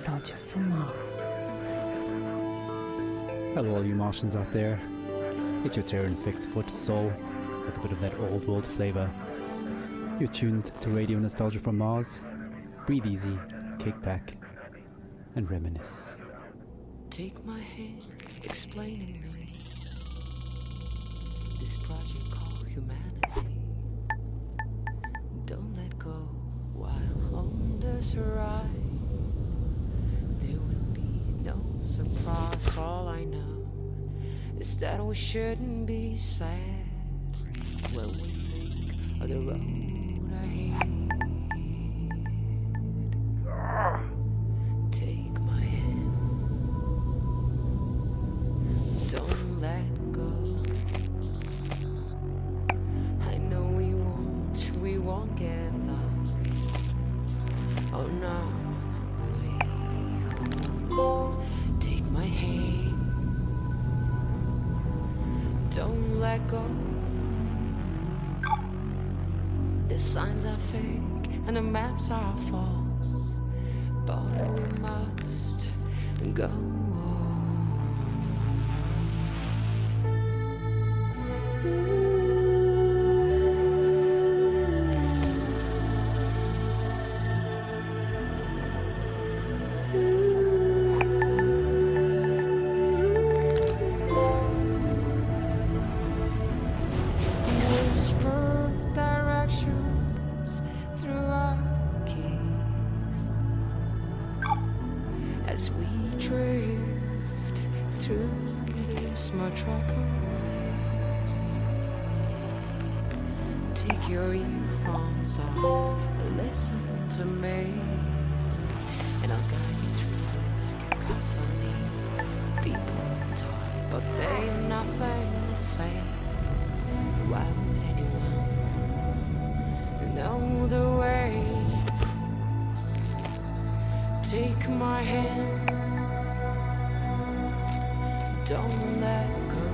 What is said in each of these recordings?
Nostalgia from Mars. Hello all you Martians out there. It's your Terran fixed foot soul with a bit of that old world flavour. You're tuned to Radio Nostalgia from Mars. Breathe easy, kick back, and reminisce. Take my hand, explaining me this project called humanity. Don't let go while on this ride. There will be no surprise. All I know is that we shouldn't be sad when we think of the road ahead. Take my hand. Don't let go. I know we won't get lost. Oh no, take my hand. Don't let go. The signs are fake and the maps are false, but we must go on. Take your earphones off and listen to me, and I'll guide you through this cacophony. People talk, but they have nothing to say. Why would anyone know the way? Take my hand. Don't let go.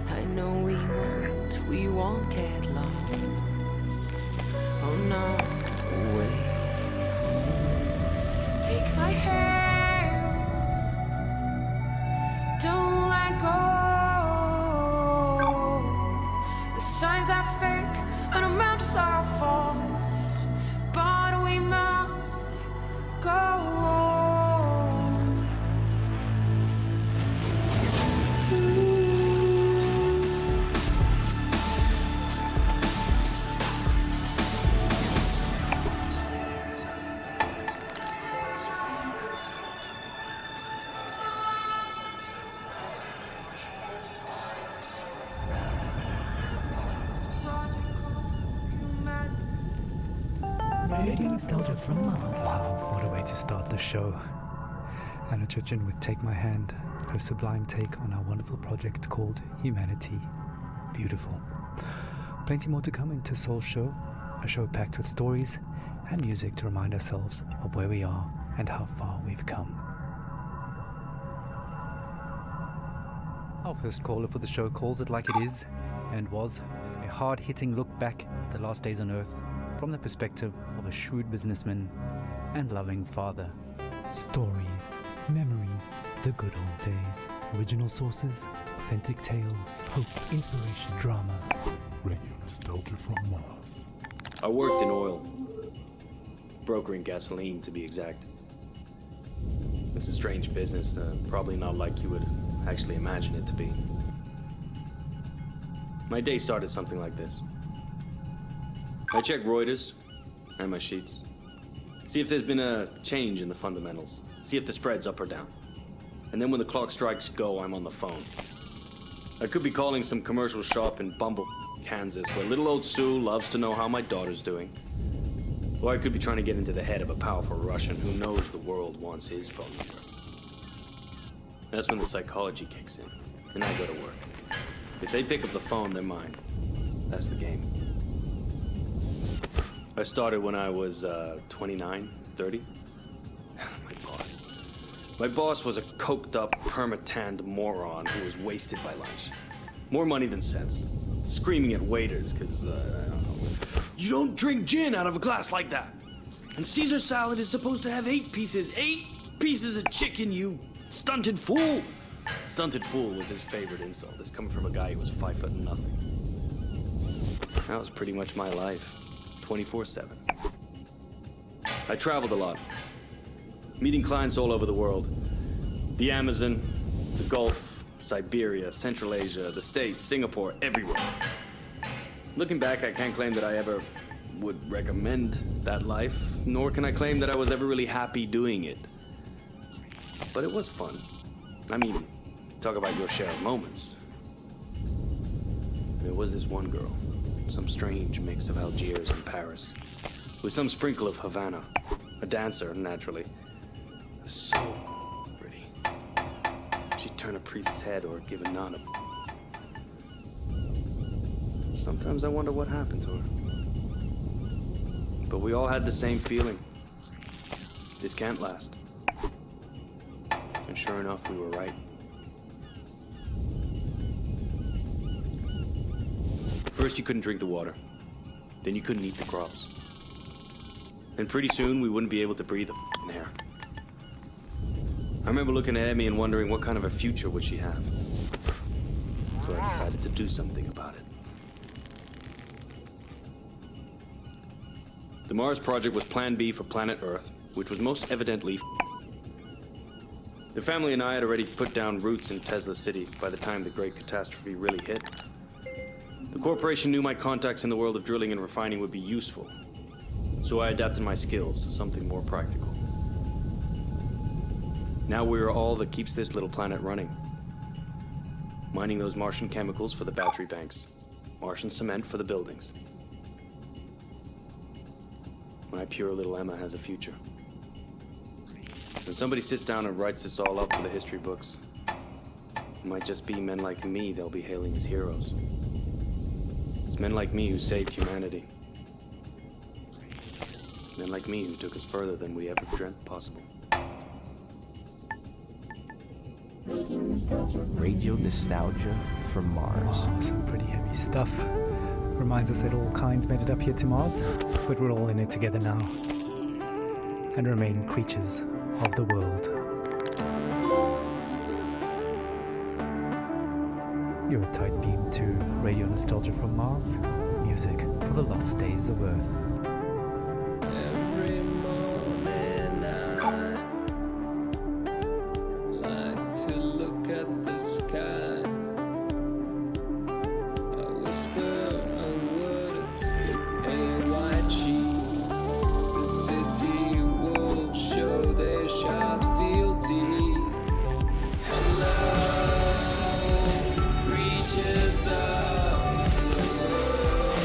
I know we won't get lost. Oh no, wait. Take my hand. Don't let go. The signs are fake and the maps are false, but we must go on. Radio Nostalgia from Mars. Wow, what a way to start the show. Anna Churchin with Take My Hand, her sublime take on our wonderful project called Humanity. Beautiful. Plenty more to come into Soul's show, a show packed with stories and music to remind ourselves of where we are and how far we've come. Our first caller for the show calls it like it is, and was a hard-hitting look back at the last days on Earth from the perspective of a shrewd businessman and loving father. Stories, memories, the good old days. Original sources, authentic tales, hope, inspiration, drama. Radio Nostalgia from Mars. I worked in oil, brokering gasoline to be exact. It's a strange business, probably not like you would actually imagine it to be. My day started something like this. I check Reuters and my sheets. See if there's been a change in the fundamentals. See if the spread's up or down. And then when the clock strikes go, I'm on the phone. I could be calling some commercial shop in Bumble, Kansas, where little old Sue loves to know how my daughter's doing. Or I could be trying to get into the head of a powerful Russian who knows the world wants his phone number. That's when the psychology kicks in, and I go to work. If they pick up the phone, they're mine. That's the game. I started when I was 29, 30. My boss was a coked-up, perma-tanned moron who was wasted by lunch. More money than sense. Screaming at waiters because, I don't know, you don't drink gin out of a glass like that. And Caesar salad is supposed to have 8 pieces. 8 pieces of chicken, you stunted fool! Stunted fool was his favorite insult. It's coming from a guy who was 5 foot nothing. That was pretty much my life. 24/7. I traveled a lot. Meeting clients all over the world. The Amazon, the Gulf, Siberia, Central Asia, the States, Singapore, everywhere. Looking back, I can't claim that I ever would recommend that life, nor can I claim that I was ever really happy doing it. But it was fun. I mean, talk about your share of moments. There was this one girl, some strange mix of Algiers and Paris, with some sprinkle of Havana, a dancer, naturally. So pretty. She'd turn a priest's head or give a nun a... Sometimes I wonder what happened to her. But we all had the same feeling. This can't last. And sure enough, we were right. First, you couldn't drink the water. Then you couldn't eat the crops. And pretty soon, we wouldn't be able to breathe the air. I remember looking at Emmy and wondering what kind of a future would she have. So I decided to do something about it. The Mars project was Plan B for planet Earth, which was most evidently The family and I had already put down roots in Tesla City by the time the great catastrophe really hit. The corporation knew my contacts in the world of drilling and refining would be useful, so I adapted my skills to something more practical. Now we are all that keeps this little planet running. Mining those Martian chemicals for the battery banks, Martian cement for the buildings. My pure little Emma has a future. When somebody sits down and writes this all up for the history books, it might just be men like me they'll be hailing as heroes. It's men like me who saved humanity. Men like me who took us further than we ever dreamt possible. Radio nostalgia from Mars. Oh, some pretty heavy stuff. Reminds us that all kinds made it up here to Mars, but we're all in it together now. And remain creatures of the world. You're tight beamed to Radio Nostalgia from Mars, music for the lost days of Earth. Every morning I like to look at the sky. I whisper a word or two, a white sheet. The city wolves show their sharp steel teeth. Hello, creatures of the world.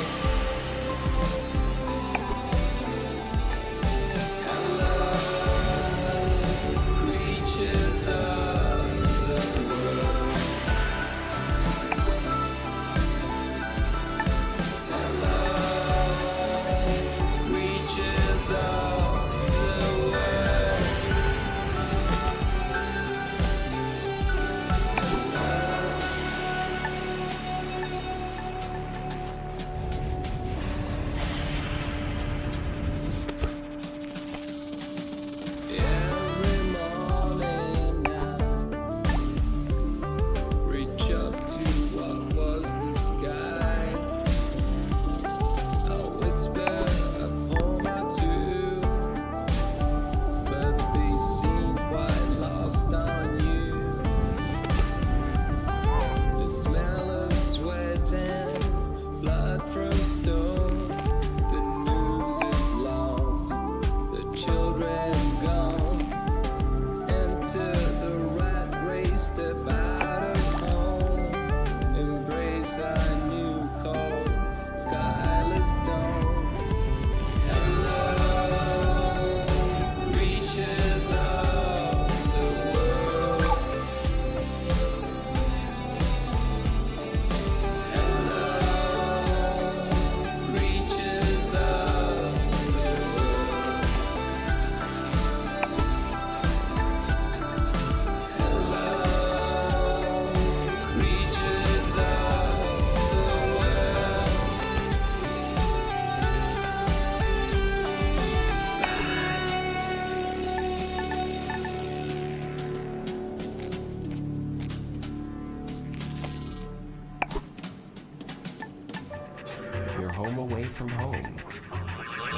home away from home.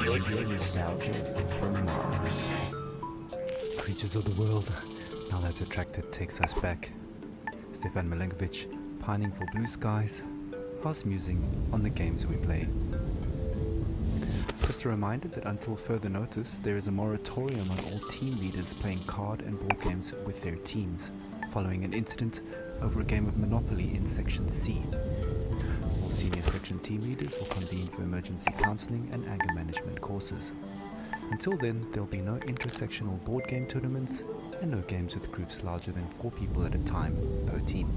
Radio nostalgia from Mars. Creatures of the world, now that Attracted takes us back. Stefan Milenkovic, pining for blue skies, us musing on the games we play. Just a reminder that until further notice, there is a moratorium on all team leaders playing card and board games with their teams, following an incident over a game of Monopoly in Section C. All senior section team leaders will convene for emergency counseling and anger management courses. Until then, there will be no intersectional board game tournaments and no games with groups larger than 4 people at a time per team.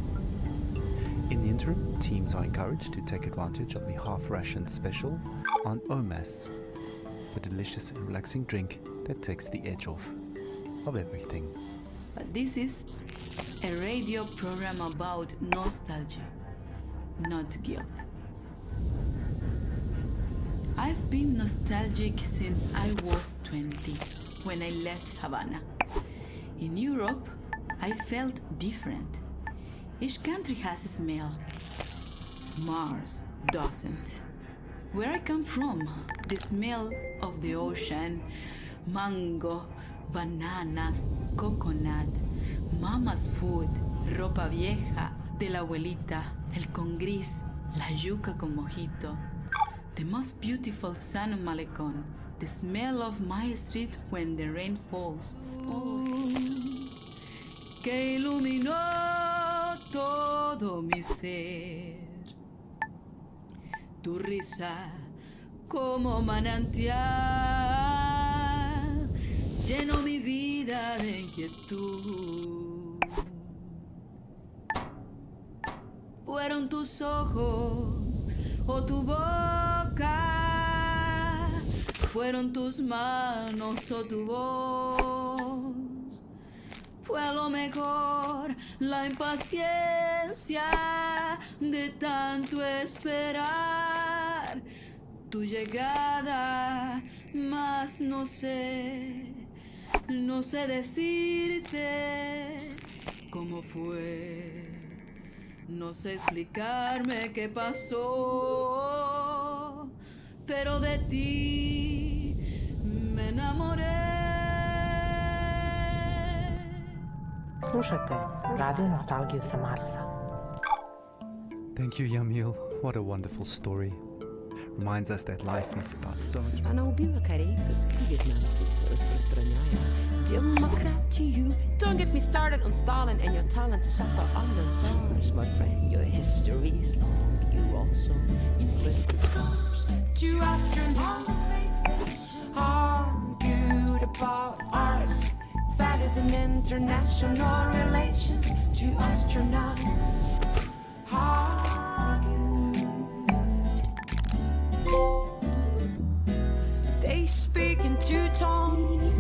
In the interim, teams are encouraged to take advantage of the half-ration special on Omas, the delicious and relaxing drink that takes the edge off of everything. But this is a radio program about nostalgia, not guilt. I've been nostalgic since I was 20, when I left Havana. In Europe, I felt different. Each country has a smell. Mars doesn't. Where I come from, the smell of the ocean, mango, bananas, coconut, mama's food, ropa vieja, de la abuelita, el con gris, la yuca con mojito, the most beautiful sun of Malecón, the smell of my street when the rain falls. Que iluminó todo mi ser. Tu risa como manantial llenó mi vida de inquietud. Fueron tus ojos o tu boca, fueron tus manos o tu voz. Fue lo mejor la impaciencia de tanto esperar tu llegada, mas no sé decirte cómo fue. No sé explicarme qué pasó, pero de ti me enamoré. Slušate Radio Nostalgiju sa Marsa. Thank you, Yamil. What a wonderful story. Reminds us that life is about so much more. Она убила корейцев и вьетнамцев, распространяя демократию. Don't get me started on Stalin and your talent to suffer under czars, my friend. Your history's long. You also inflicted scars. 2 astronauts argued about art. That is an international relations. 2 astronauts argued. They speak in 2 tongues,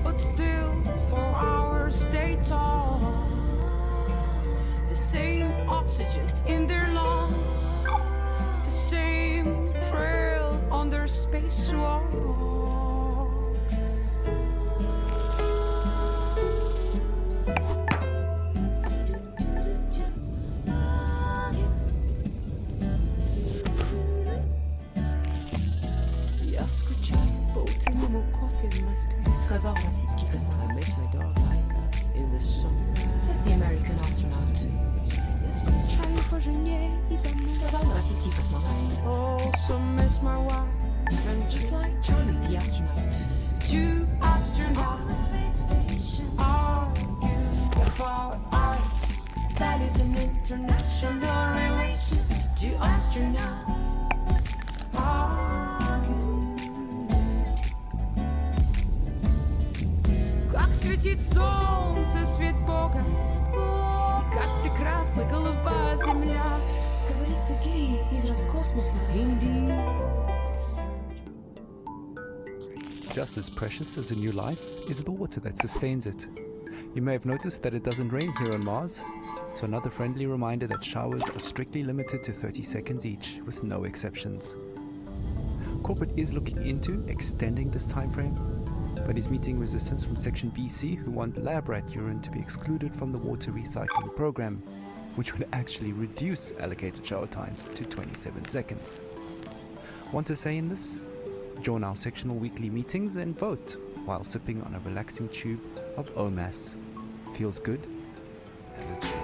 but still for hours they talk. The same oxygen in their lungs, the same thrill on their spacewalk. Сказал российский космонавт. I met my dog Laika in the summer. Said the American astronaut. Я скучаю по жене и домой. Сказал российский космонавт. Also miss my wife. Just like Charlie the astronaut. 2 astronauts argue about art. That is an international relations. 2 astronauts argue. Как светит солнце, свет Бога, как прекрасна голубая земля. Говорится гей из Роскосмоса. Indeed. Just as precious as a new life is the water that sustains it. You may have noticed that it doesn't rain here on Mars, so another friendly reminder that showers are strictly limited to 30 seconds each, with no exceptions. Corporate is looking into extending this time frame, but is meeting resistance from Section BC, who want lab rat urine to be excluded from the water recycling program. which would actually reduce allocated shower times to 27 seconds. Want to say in this? Join our sectional weekly meetings and vote while sipping on a relaxing tube of OMAS. Feels good as it should.